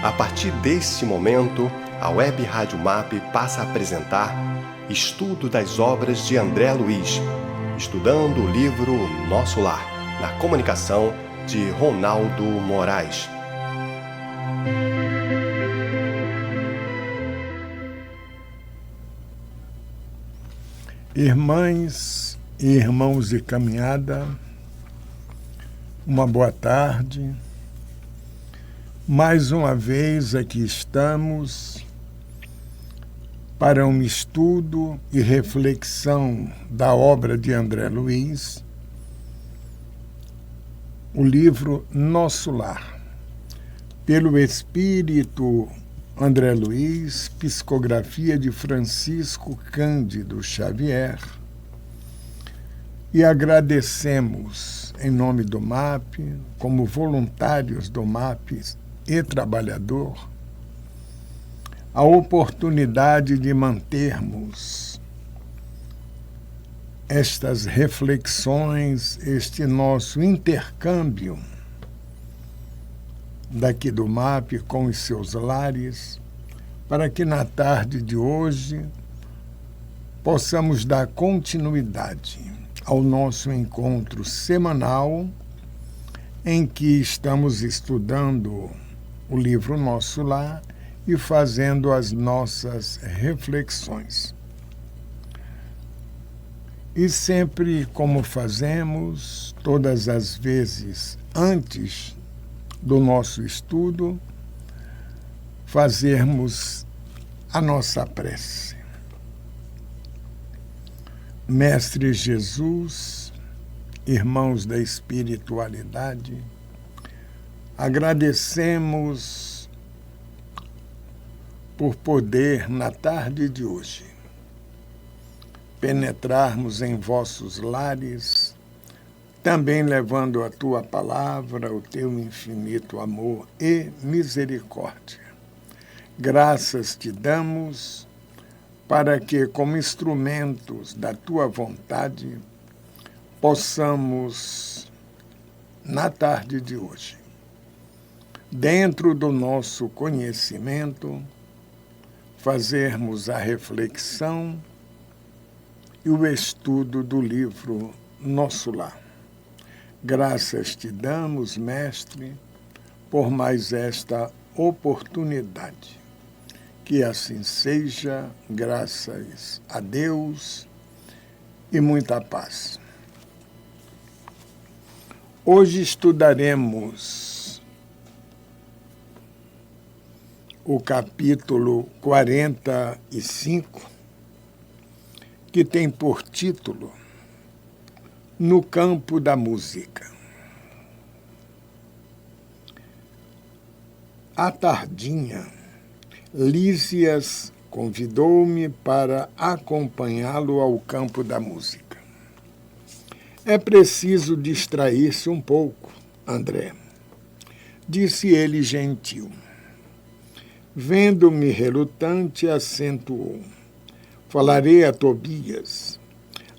A partir desse momento, a Web Rádio MAP passa a apresentar Estudo das obras de André Luiz, estudando o livro Nosso Lar, na comunicação de Ronaldo Moraes. Irmãs e irmãos de caminhada, uma boa tarde. Mais uma vez aqui estamos para um estudo e reflexão da obra de André Luiz, o livro Nosso Lar, pelo Espírito André Luiz, psicografia de Francisco Cândido Xavier, e agradecemos, em nome do MAP, como voluntários do MAP e trabalhador, a oportunidade de mantermos estas reflexões, este nosso intercâmbio daqui do MAP com os seus lares, para que na tarde de hoje possamos dar continuidade ao nosso encontro semanal em que estamos estudando o livro Nosso Lar e fazendo as nossas reflexões. E sempre como fazemos, todas as vezes antes do nosso estudo, fazermos a nossa prece. Mestre Jesus, irmãos da espiritualidade, agradecemos por poder, na tarde de hoje, penetrarmos em vossos lares, também levando a tua palavra, o teu infinito amor e misericórdia. Graças te damos para que, como instrumentos da tua vontade, possamos, na tarde de hoje, dentro do nosso conhecimento, fazermos a reflexão e o estudo do livro Nosso Lar. Graças te damos, Mestre, por mais esta oportunidade. Que assim seja, graças a Deus e muita paz. Hoje estudaremos o capítulo 45, que tem por título No Campo da Música. À tardinha, Lísias convidou-me para acompanhá-lo ao campo da música. É preciso distrair-se um pouco, André, disse ele gentil. Vendo-me relutante, acentuou. Falarei a Tobias.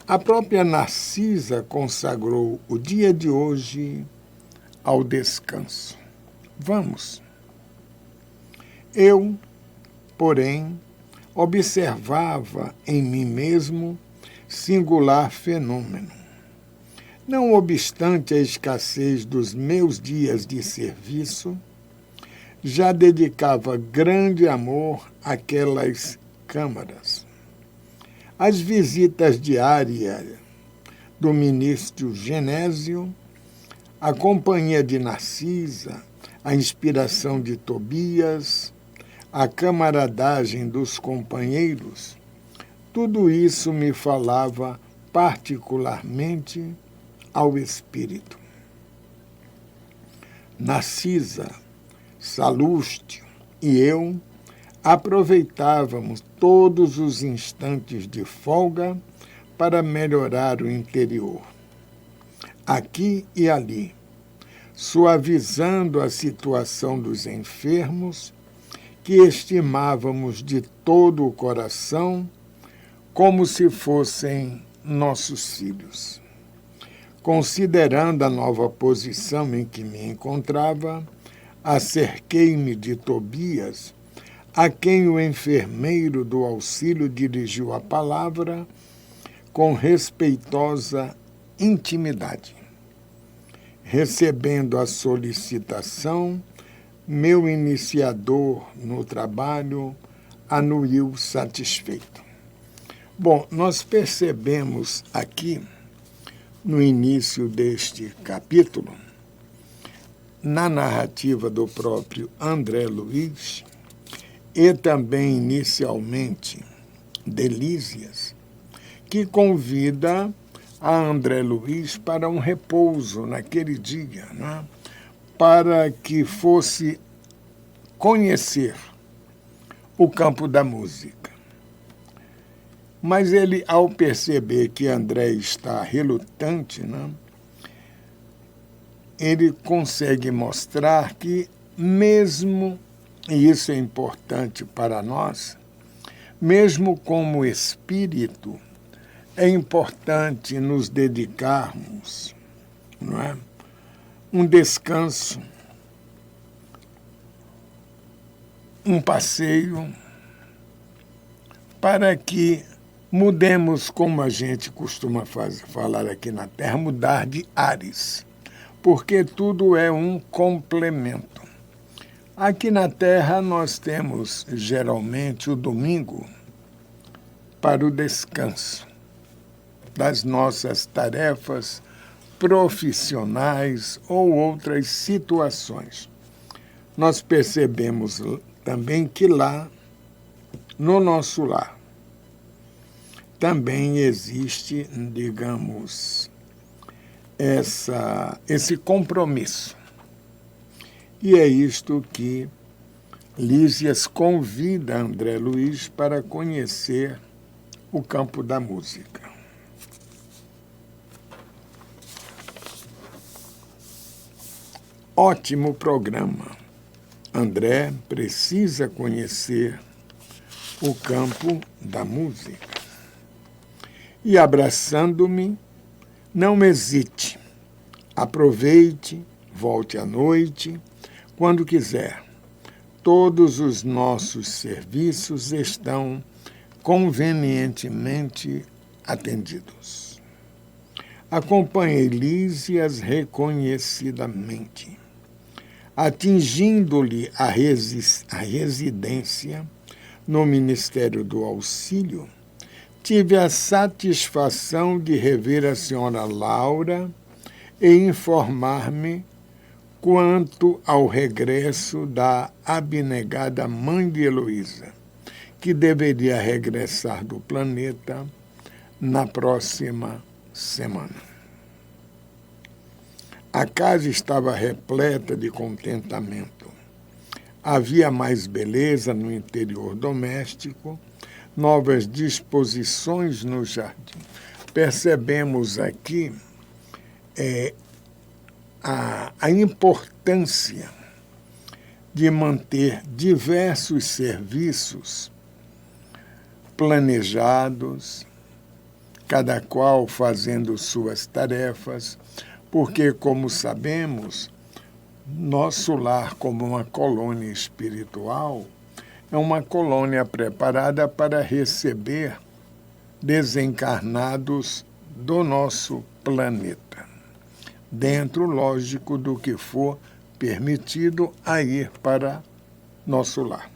A própria Narcisa consagrou o dia de hoje ao descanso. Vamos. Eu, porém, observava em mim mesmo singular fenômeno. Não obstante a escassez dos meus dias de serviço, já dedicava grande amor àquelas câmaras. As visitas diárias do ministro Genésio, a companhia de Narcisa, a inspiração de Tobias, a camaradagem dos companheiros, tudo isso me falava particularmente ao espírito. Narcisa, Salústio e eu aproveitávamos todos os instantes de folga para melhorar o interior. Aqui e ali, suavizando a situação dos enfermos, que estimávamos de todo o coração, como se fossem nossos filhos. Considerando a nova posição em que me encontrava, acerquei-me de Tobias, a quem o enfermeiro do auxílio dirigiu a palavra com respeitosa intimidade. Recebendo a solicitação, meu iniciador no trabalho anuiu satisfeito. Bom, nós percebemos aqui, no início deste capítulo, na narrativa do próprio André Luiz, e também inicialmente de Lísias, que convida a André Luiz para um repouso naquele dia, né? Para que fosse conhecer o campo da música. Mas ele, ao perceber que André está relutante, né, ele consegue mostrar que mesmo, e isso é importante para nós, mesmo como espírito, é importante nos dedicarmos, não é? Um descanso, um passeio, para que mudemos, como a gente costuma falar aqui na Terra, mudar de ares, porque tudo é um complemento. Aqui na Terra nós temos, geralmente, o domingo para o descanso das nossas tarefas profissionais ou outras situações. Nós percebemos também que lá, no nosso lar, também existe, digamos, esse compromisso. E é isto que Lísias convida André Luiz para conhecer o campo da música. Ótimo programa. André precisa conhecer o campo da música. E abraçando-me, não hesite. Aproveite, volte à noite, quando quiser. Todos os nossos serviços estão convenientemente atendidos. Acompanhei Lísias reconhecidamente. Atingindo-lhe a residência no Ministério do Auxílio, tive a satisfação de rever a senhora Laura e informar-me quanto ao regresso da abnegada mãe de Heloísa, que deveria regressar do planeta na próxima semana. A casa estava repleta de contentamento. Havia mais beleza no interior doméstico, novas disposições no jardim. Percebemos aqui a importância de manter diversos serviços planejados, cada qual fazendo suas tarefas, porque, como sabemos, nosso lar, como uma colônia espiritual, é uma colônia preparada para receber desencarnados do nosso planeta, dentro, lógico, do que for permitido a ir para nosso lar.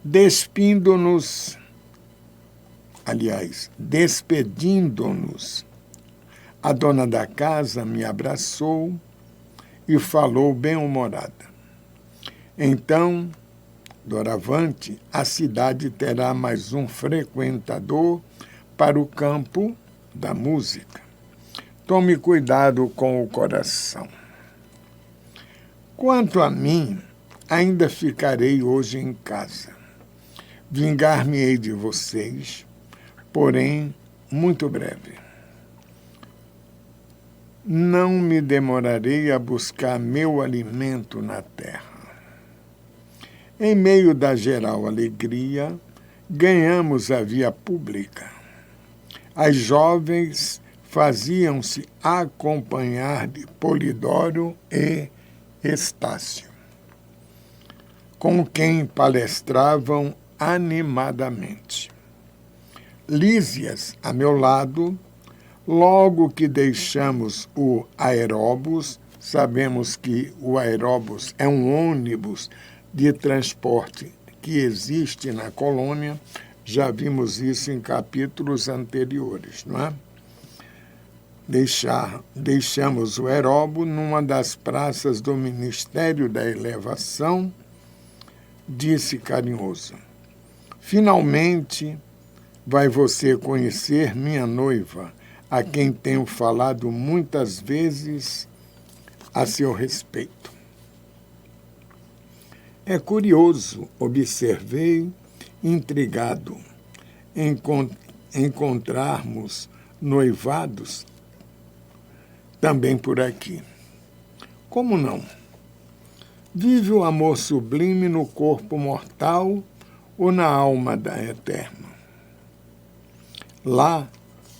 Despedindo-nos, a dona da casa me abraçou e falou bem-humorada. Então, doravante, a cidade terá mais um frequentador para o campo da música. Tome cuidado com o coração. Quanto a mim, ainda ficarei hoje em casa. Vingar-me-ei de vocês, porém, muito breve. Não me demorarei a buscar meu alimento na terra. Em meio da geral alegria, ganhamos a via pública. As jovens faziam-se acompanhar de Polidoro e Estácio, com quem palestravam animadamente. Lísias, a meu lado, logo que deixamos o aeróbus, sabemos que o aeróbus é um ônibus de transporte que existe na colônia, já vimos isso em capítulos anteriores, não é? Deixamos o aeróbus numa das praças do Ministério da Elevação, disse carinhoso. Finalmente vai você conhecer minha noiva, a quem tenho falado muitas vezes a seu respeito. É curioso, observei, intrigado, encontrarmos noivados também por aqui. Como não? Vive o amor sublime no corpo mortal ou na alma da eterna? Lá,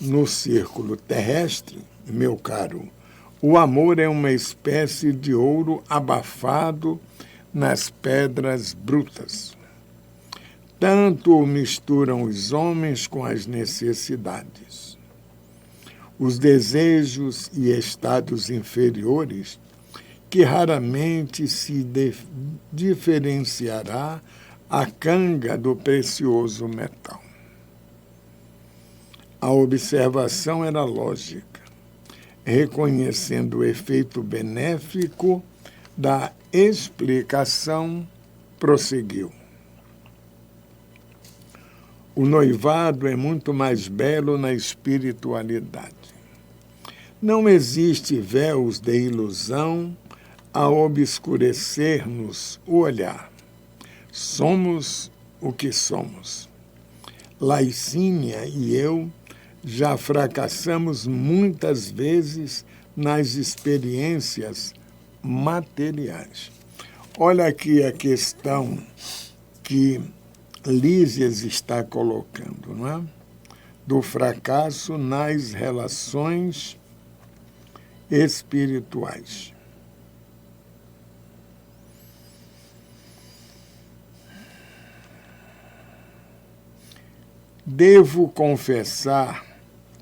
no círculo terrestre, meu caro, o amor é uma espécie de ouro abafado nas pedras brutas. Tanto o misturam os homens com as necessidades. Os desejos e estados inferiores, que raramente se diferenciará a canga do precioso metal. A observação era lógica, reconhecendo o efeito benéfico da explicação, prosseguiu. O noivado é muito mais belo na espiritualidade. Não existe véus de ilusão a obscurecer-nos o olhar. Somos o que somos. Laicínia e eu já fracassamos muitas vezes nas experiências materiais. Olha aqui a questão que Lísias está colocando, não é? Do fracasso nas relações espirituais. Devo confessar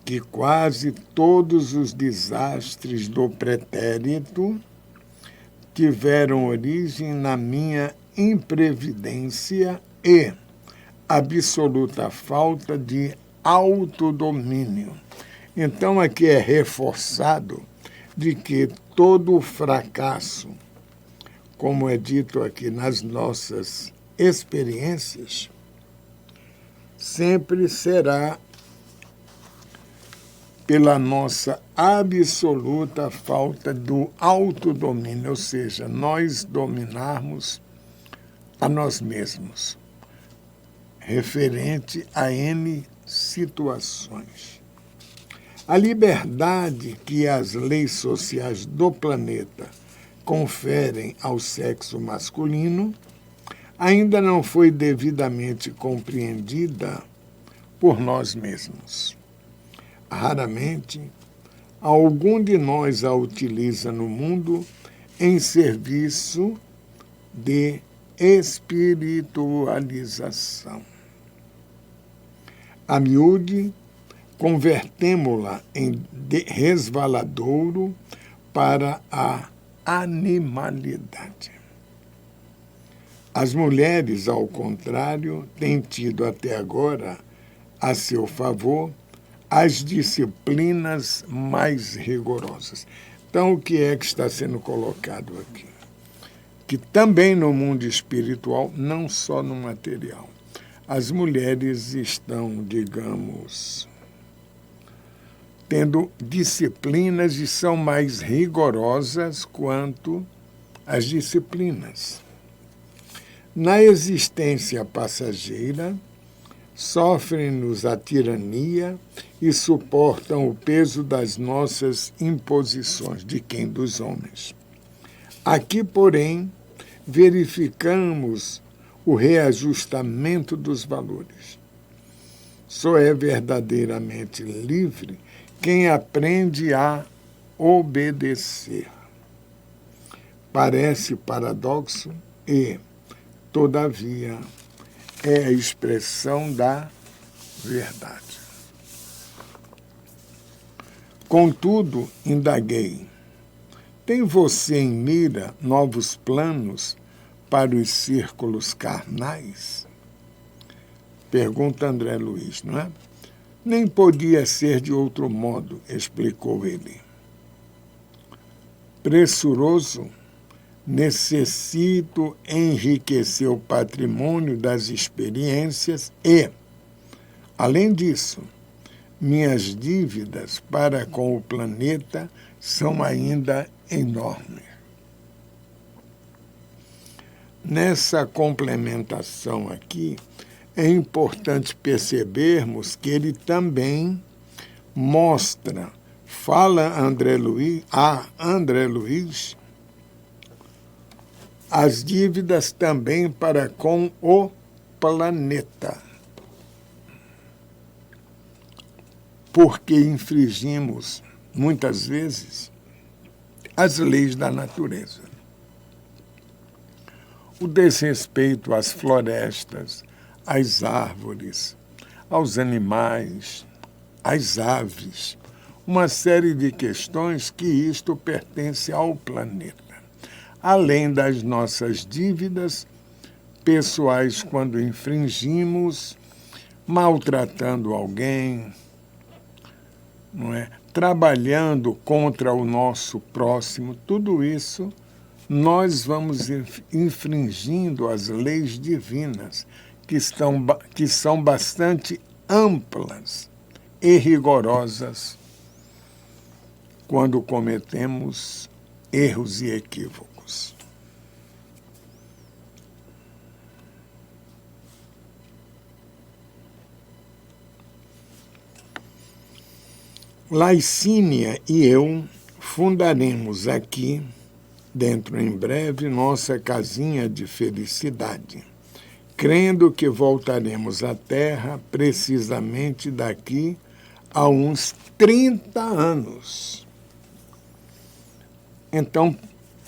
que quase todos os desastres do pretérito tiveram origem na minha imprevidência e absoluta falta de autodomínio. Então, aqui é reforçado de que todo fracasso, como é dito aqui nas nossas experiências, sempre será pela nossa absoluta falta do autodomínio, ou seja, nós dominarmos a nós mesmos, referente a N situações. A liberdade que as leis sociais do planeta conferem ao sexo masculino ainda não foi devidamente compreendida por nós mesmos. Raramente, algum de nós a utiliza no mundo em serviço de espiritualização. A miúde, convertemo-la em resvaladouro para a animalidade. As mulheres, ao contrário, têm tido até agora a seu favor as disciplinas mais rigorosas. Então, o que é que está sendo colocado aqui? Que também no mundo espiritual, não só no material, as mulheres estão, digamos, tendo disciplinas e são mais rigorosas quanto às disciplinas. Na existência passageira, sofrem-nos a tirania e suportam o peso das nossas imposições. De quem? Dos homens. Aqui, porém, verificamos o reajustamento dos valores. Só é verdadeiramente livre quem aprende a obedecer. Parece paradoxo e, todavia, é a expressão da verdade. Contudo, indaguei, tem você em mira novos planos para os círculos carnais? Pergunta André Luiz, não é? Nem podia ser de outro modo, explicou ele. Pressuroso, necessito enriquecer o patrimônio das experiências e, além disso, minhas dívidas para com o planeta são ainda enormes. Nessa complementação aqui, é importante percebermos que ele também mostra, fala a André Luiz, as dívidas também para com o planeta. Porque infringimos, muitas vezes, as leis da natureza. O desrespeito às florestas, às árvores, aos animais, às aves, uma série de questões que isto pertence ao planeta. Além das nossas dívidas pessoais quando infringimos, maltratando alguém, não é? Trabalhando contra o nosso próximo, tudo isso nós vamos infringindo as leis divinas, que são bastante amplas e rigorosas quando cometemos erros e equívocos. Laicínia e eu fundaremos aqui, dentro em breve, nossa casinha de felicidade, crendo que voltaremos à Terra precisamente daqui a uns 30 anos. Então,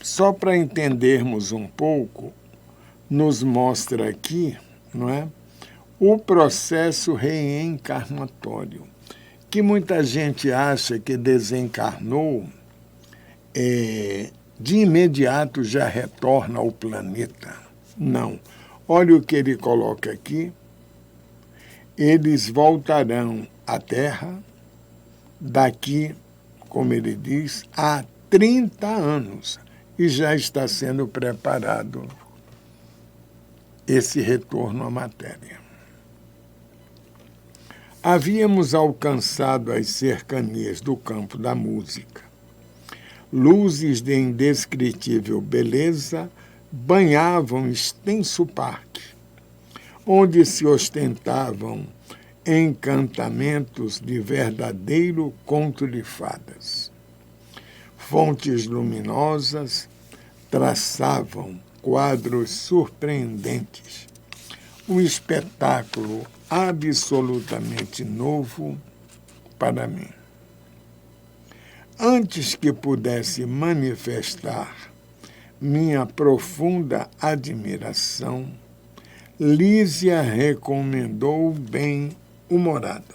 só para entendermos um pouco, nos mostra aqui, não é, o processo reencarnatório, que muita gente acha que desencarnou, de imediato já retorna ao planeta. Não. Olha o que ele coloca aqui. Eles voltarão à Terra daqui, como ele diz, a 30 anos. E já está sendo preparado esse retorno à matéria. Havíamos alcançado as cercanias do campo da música. Luzes de indescritível beleza banhavam extenso parque, onde se ostentavam encantamentos de verdadeiro conto de fadas. Fontes luminosas traçavam quadros surpreendentes, um espetáculo absolutamente novo para mim. Antes que pudesse manifestar minha profunda admiração, Lísia recomendou bem-humorado.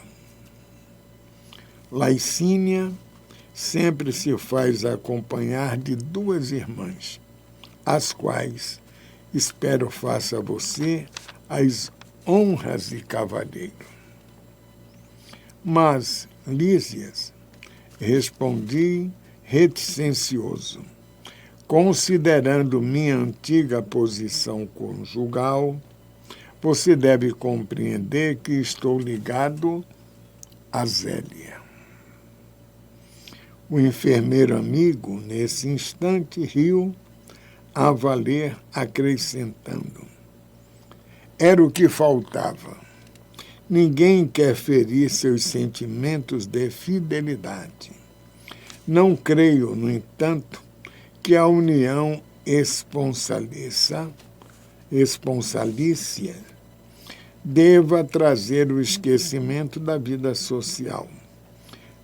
Laicínia sempre se faz acompanhar de 2 irmãs, as quais espero faça a você as honras de cavalheiro. Mas, Lísias, respondi reticencioso, considerando minha antiga posição conjugal, você deve compreender que estou ligado a Zélia. O enfermeiro amigo, nesse instante, riu, a valer, acrescentando. Era o que faltava. Ninguém quer ferir seus sentimentos de fidelidade. Não creio, no entanto, que a união esponsalícia deva trazer o esquecimento da vida social.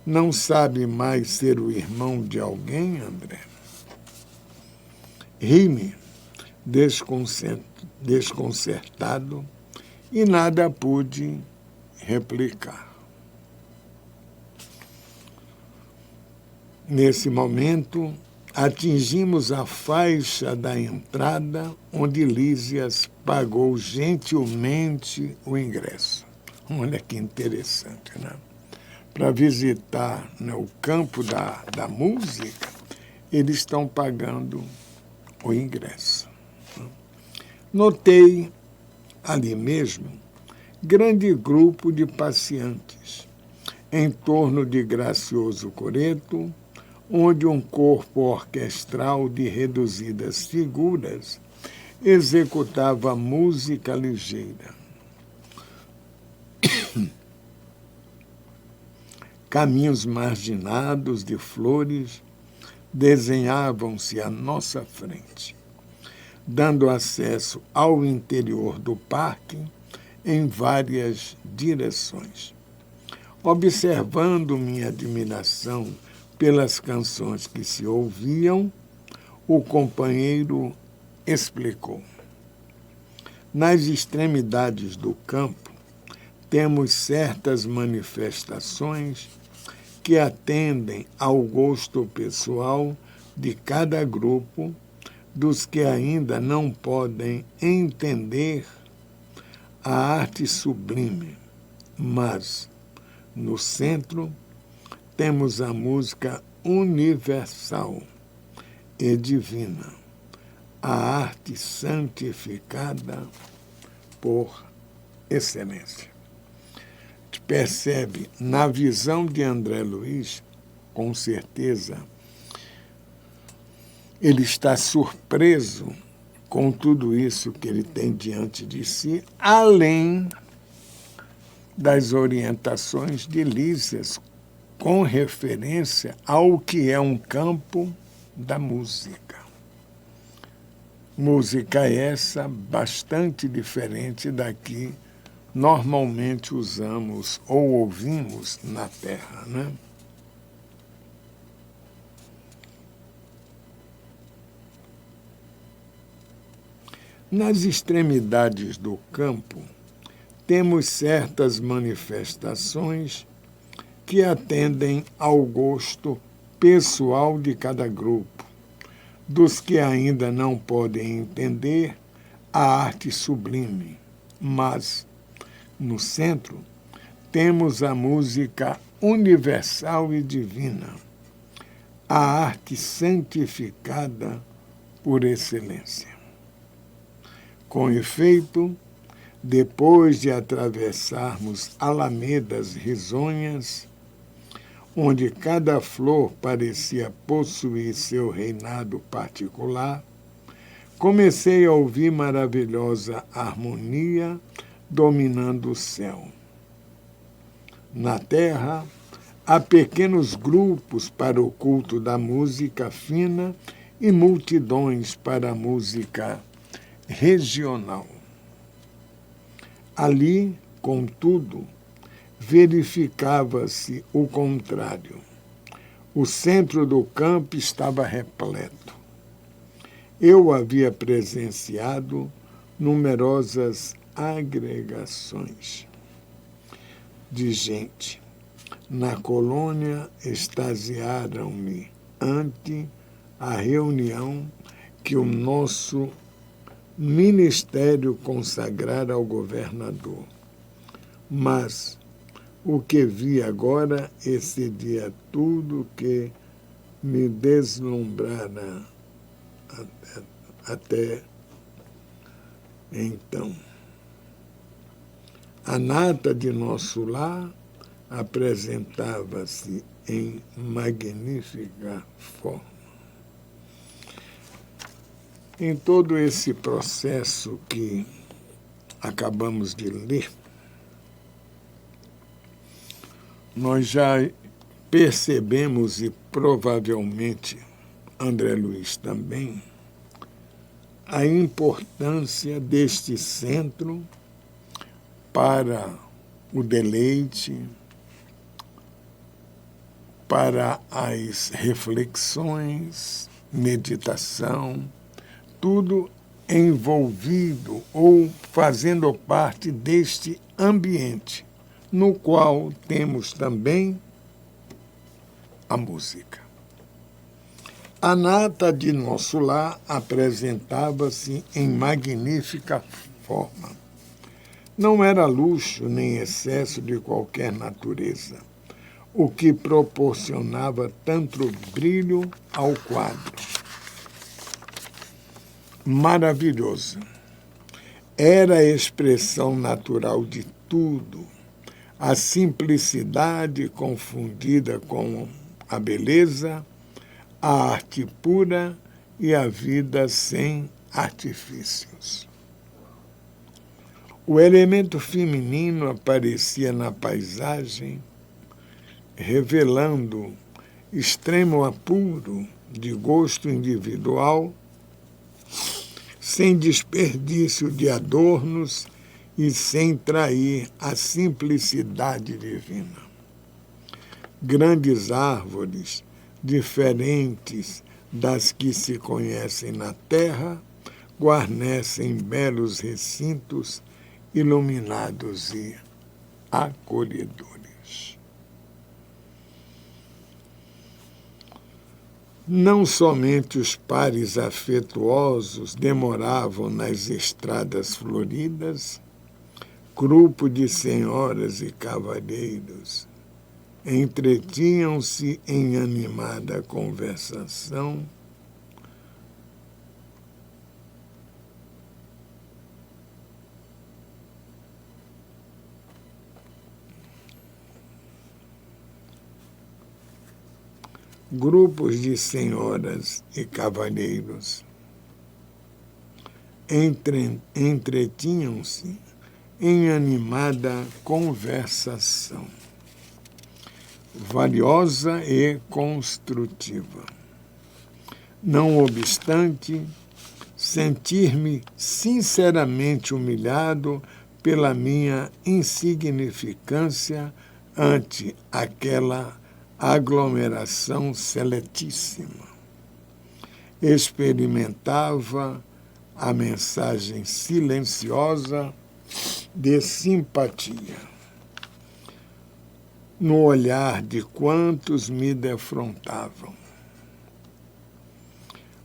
Não sabe mais ser o irmão de alguém, André? Ri-me, desconcertado, e nada pude replicar. Nesse momento, atingimos a faixa da entrada, onde Lísias pagou gentilmente o ingresso. Olha que interessante, né? Para visitar, né, o campo da música, eles estão pagando o ingresso. Notei ali mesmo grande grupo de passeantes em torno de gracioso coreto, onde um corpo orquestral de reduzidas figuras executava música ligeira. Caminhos marginados de flores desenhavam-se à nossa frente, dando acesso ao interior do parque em várias direções. Observando minha admiração pelas canções que se ouviam, o companheiro explicou. Nas extremidades do campo, temos certas manifestações que atendem ao gosto pessoal de cada grupo, dos que ainda não podem entender a arte sublime, mas, no centro, temos a música universal e divina, a arte santificada por excelência. Te percebe, na visão de André Luiz, com certeza, ele está surpreso com tudo isso que ele tem diante de si, além das orientações de Lísias, com referência ao que é um campo da música. Música essa bastante diferente da que normalmente usamos ou ouvimos na Terra, né? Nas extremidades do campo, temos certas manifestações que atendem ao gosto pessoal de cada grupo, dos que ainda não podem entender a arte sublime, mas, no centro, temos a música universal e divina, a arte santificada por excelência. Com efeito, depois de atravessarmos alamedas risonhas, onde cada flor parecia possuir seu reinado particular, comecei a ouvir maravilhosa harmonia dominando o céu. Na terra, há pequenos grupos para o culto da música fina e multidões para a música regional. Ali, contudo, verificava-se o contrário. O centro do campo estava repleto. Eu havia presenciado numerosas agregações de gente. Na colônia, extasiaram-me ante a reunião que o nosso ministério consagrara ao governador. Mas o que vi agora excedia tudo que me deslumbrara até então. A nata de nosso lar apresentava-se em magnífica forma. Em todo esse processo que acabamos de ler, nós já percebemos, e provavelmente André Luiz também, a importância deste centro para o deleite, para as reflexões, meditação, tudo envolvido ou fazendo parte deste ambiente, no qual temos também a música. A nata de nosso lar apresentava-se em magnífica forma. Não era luxo nem excesso de qualquer natureza, o que proporcionava tanto brilho ao quadro. Maravilhoso. Era a expressão natural de tudo, a simplicidade confundida com a beleza, a arte pura e a vida sem artifícios. O elemento feminino aparecia na paisagem, revelando extremo apuro de gosto individual, sem desperdício de adornos e sem trair a simplicidade divina. Grandes árvores, diferentes das que se conhecem na terra, guarnecem belos recintos iluminados e acolhedores. Não somente os pares afetuosos demoravam nas estradas floridas, grupo de senhoras e cavalheiros entretinham-se em animada conversação, grupos de senhoras e cavalheiros entretinham-se em animada conversação, valiosa e construtiva. Não obstante, sentir-me sinceramente humilhado pela minha insignificância ante aquela aglomeração seletíssima. Experimentava a mensagem silenciosa de simpatia no olhar de quantos me defrontavam.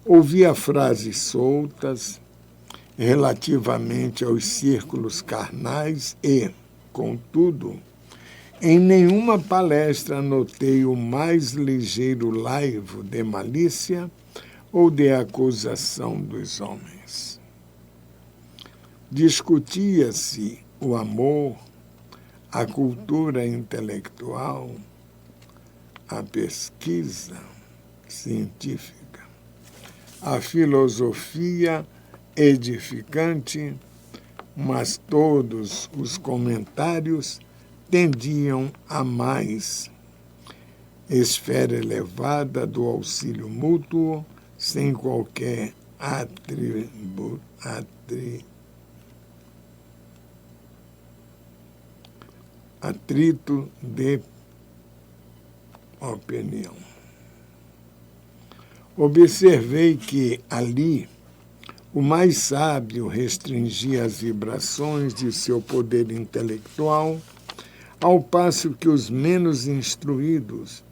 Ouvia frases soltas relativamente aos círculos carnais e, contudo, em nenhuma palestra notei o mais ligeiro laivo de malícia ou de acusação dos homens. Discutia-se o amor, a cultura intelectual, a pesquisa científica, a filosofia edificante, mas todos os comentários tendiam a mais esfera elevada do auxílio mútuo, sem qualquer atrito de opinião. Observei que ali o mais sábio restringia as vibrações de seu poder intelectual, ao passo que os menos instruídos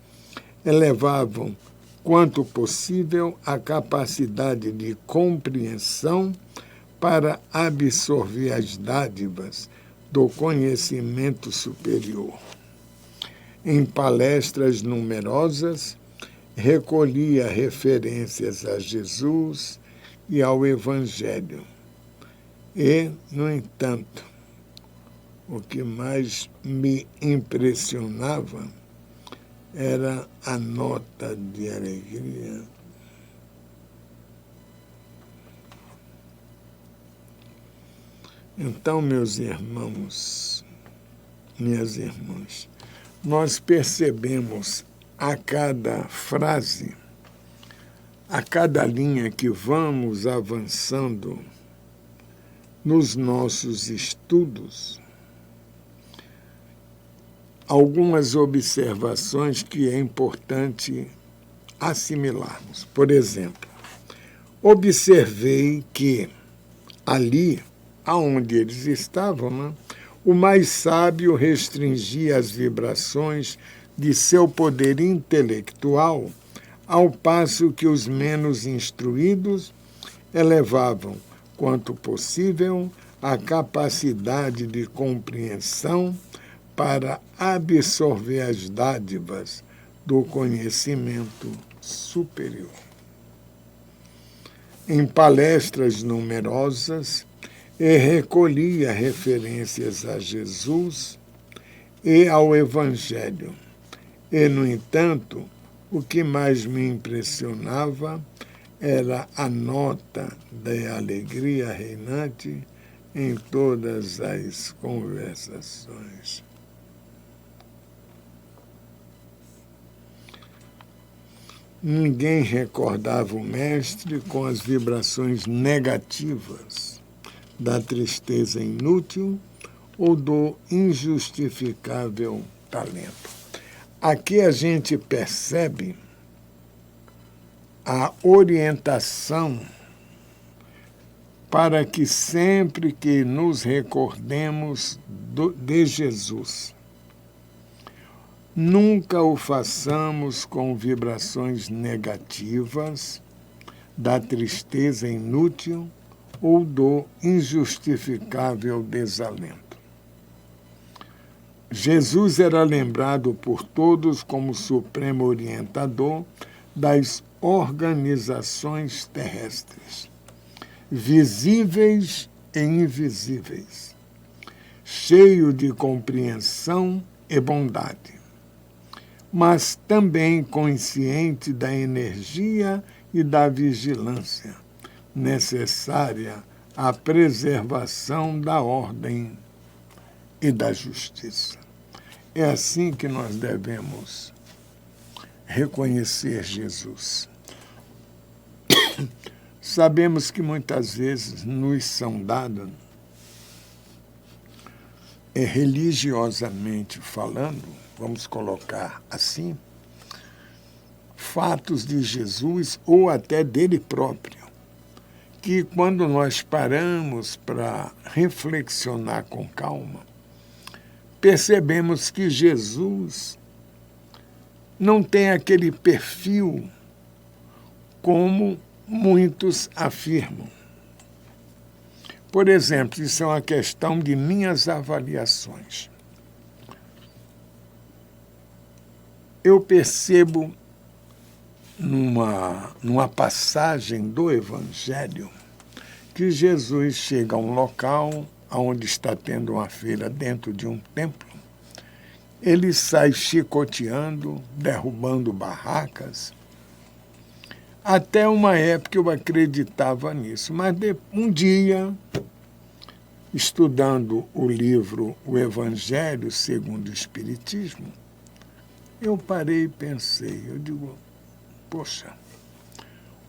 elevavam, quanto possível, a capacidade de compreensão para absorver as dádivas do conhecimento superior. Em palestras numerosas, recolhia referências a Jesus e ao Evangelho. E, no entanto, o que mais me impressionava era a nota de alegria. Então, meus irmãos, minhas irmãs, nós percebemos a cada frase, a cada linha que vamos avançando nos nossos estudos, algumas observações que é importante assimilarmos. Por exemplo, observei que ali, aonde eles estavam, né, o mais sábio restringia as vibrações de seu poder intelectual, ao passo que os menos instruídos elevavam, quanto possível, a capacidade de compreensão para absorver as dádivas do conhecimento superior. Em palestras numerosas, recolhia referências a Jesus e ao Evangelho. E, no entanto, o que mais me impressionava era a nota de alegria reinante em todas as conversações. Ninguém recordava o mestre com as vibrações negativas da tristeza inútil ou do injustificável talento. Aqui a gente percebe a orientação para que sempre que nos recordemos de Jesus, nunca o façamos com vibrações negativas da tristeza inútil ou do injustificável desalento. Jesus era lembrado por todos como supremo orientador das organizações terrestres, visíveis e invisíveis, cheio de compreensão e bondade, mas também consciente da energia e da vigilância necessária à preservação da ordem e da justiça. É assim que nós devemos reconhecer Jesus. Sabemos que muitas vezes nos são dadas, religiosamente falando, vamos colocar assim, fatos de Jesus ou até dele próprio, que quando nós paramos para reflexionar com calma, percebemos que Jesus não tem aquele perfil como muitos afirmam. Por exemplo, isso é uma questão de minhas avaliações. Eu percebo numa passagem do Evangelho que Jesus chega a um local onde está tendo uma feira dentro de um templo. Ele sai chicoteando, derrubando barracas. Até uma época eu acreditava nisso, mas um dia, estudando o livro O Evangelho segundo o Espiritismo, eu parei e pensei, eu digo, poxa,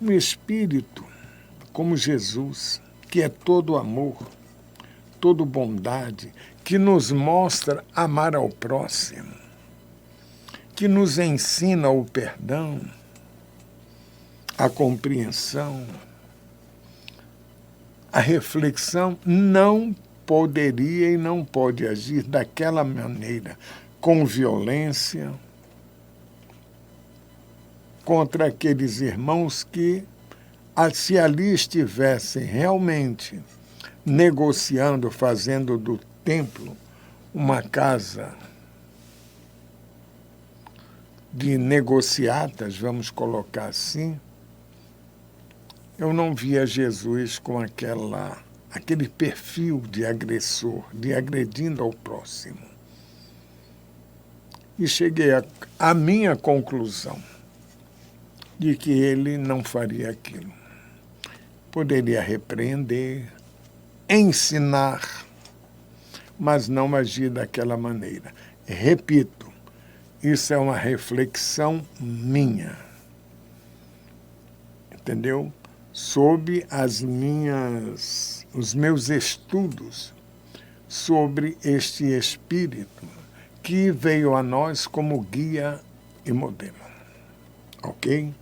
um espírito como Jesus, que é todo amor, todo bondade, que nos mostra amar ao próximo, que nos ensina o perdão, a compreensão, a reflexão, não poderia e não pode agir daquela maneira, com violência, contra aqueles irmãos que, se ali estivessem realmente negociando, fazendo do templo uma casa de negociatas, vamos colocar assim, eu não via Jesus com aquele perfil de agressor, de agredindo ao próximo. E cheguei à minha conclusão de que ele não faria aquilo. Poderia repreender, ensinar, mas não agir daquela maneira. Repito, isso é uma reflexão minha. Entendeu? Sob os meus estudos sobre este espírito que veio a nós como guia e modelo. Ok?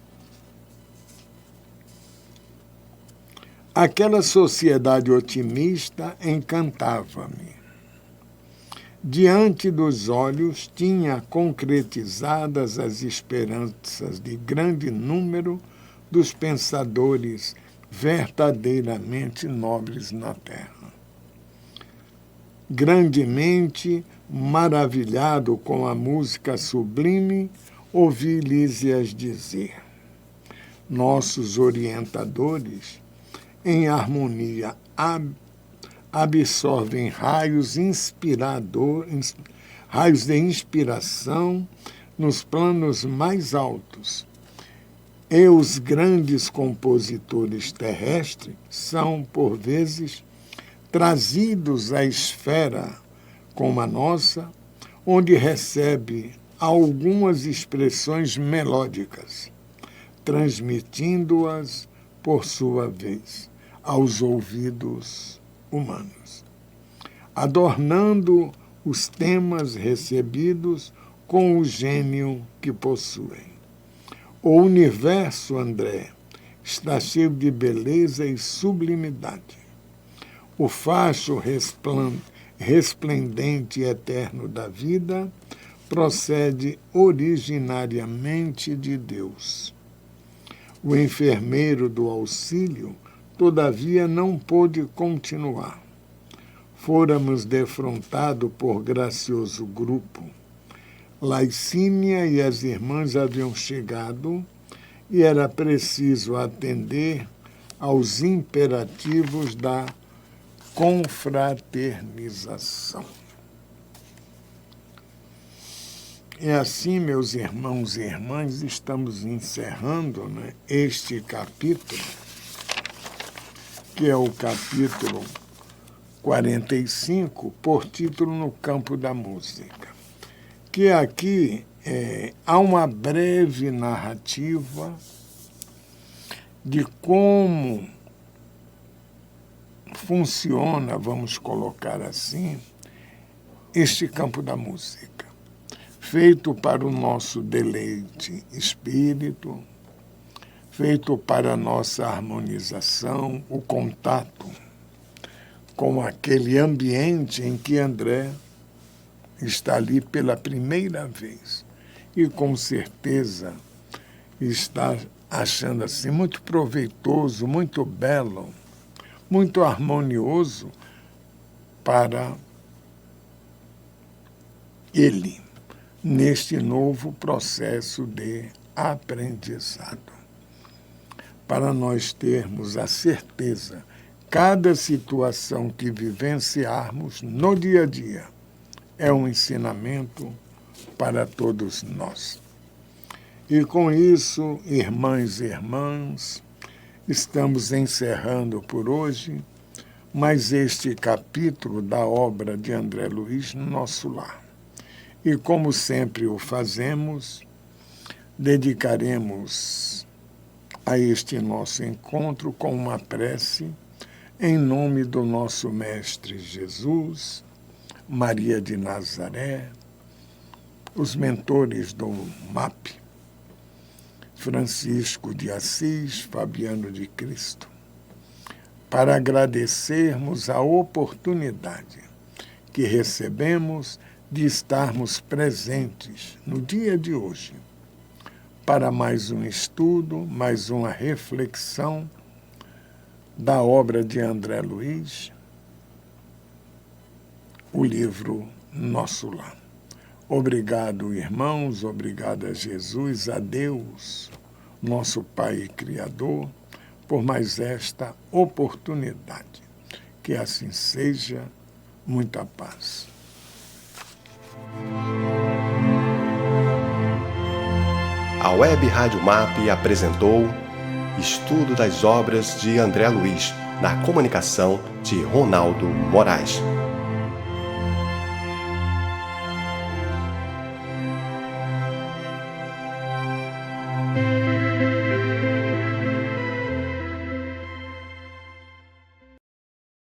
Aquela sociedade otimista encantava-me. Diante dos olhos tinha concretizadas as esperanças de grande número dos pensadores verdadeiramente nobres na terra. Grandemente maravilhado com a música sublime, ouvi Lísias dizer: nossos orientadores, em harmonia, absorvem raios de inspiração nos planos mais altos. E os grandes compositores terrestres são, por vezes, trazidos à esfera como a nossa, onde recebe algumas expressões melódicas, transmitindo-as, por sua vez, aos ouvidos humanos, adornando os temas recebidos com o gênio que possuem. O universo, André, está cheio de beleza e sublimidade. O facho resplendente e eterno da vida procede originariamente de Deus. O enfermeiro do auxílio, todavia, não pôde continuar. Fôramos defrontados por gracioso grupo. Laicínia e as irmãs haviam chegado e era preciso atender aos imperativos da confraternização. É assim, meus irmãos e irmãs, estamos encerrando, este capítulo, que é o capítulo 45, por título No Campo da Música. Que aqui há uma breve narrativa de como funciona, vamos colocar assim, este campo da música, feito para o nosso deleite espírito, feito para a nossa harmonização, o contato com aquele ambiente em que André está ali pela primeira vez e com certeza está achando assim muito proveitoso, muito belo, muito harmonioso para ele neste novo processo de aprendizado. Para nós termos a certeza, cada situação que vivenciarmos no dia a dia é um ensinamento para todos nós. E com isso, irmãs e irmãs, estamos encerrando por hoje mais este capítulo da obra de André Luiz no nosso lar. E como sempre o fazemos, dedicaremos a este nosso encontro com uma prece em nome do nosso Mestre Jesus, Maria de Nazaré, os mentores do MAP, Francisco de Assis, Fabiano de Cristo, para agradecermos a oportunidade que recebemos de estarmos presentes no dia de hoje para mais um estudo, mais uma reflexão da obra de André Luiz, o livro Nosso Lar. Obrigado, irmãos, obrigado a Jesus, a Deus, nosso Pai e Criador, por mais esta oportunidade. Que assim seja, muita paz. A Web Rádio MAP apresentou Estudo das Obras de André Luiz, na comunicação de Ronaldo Moraes.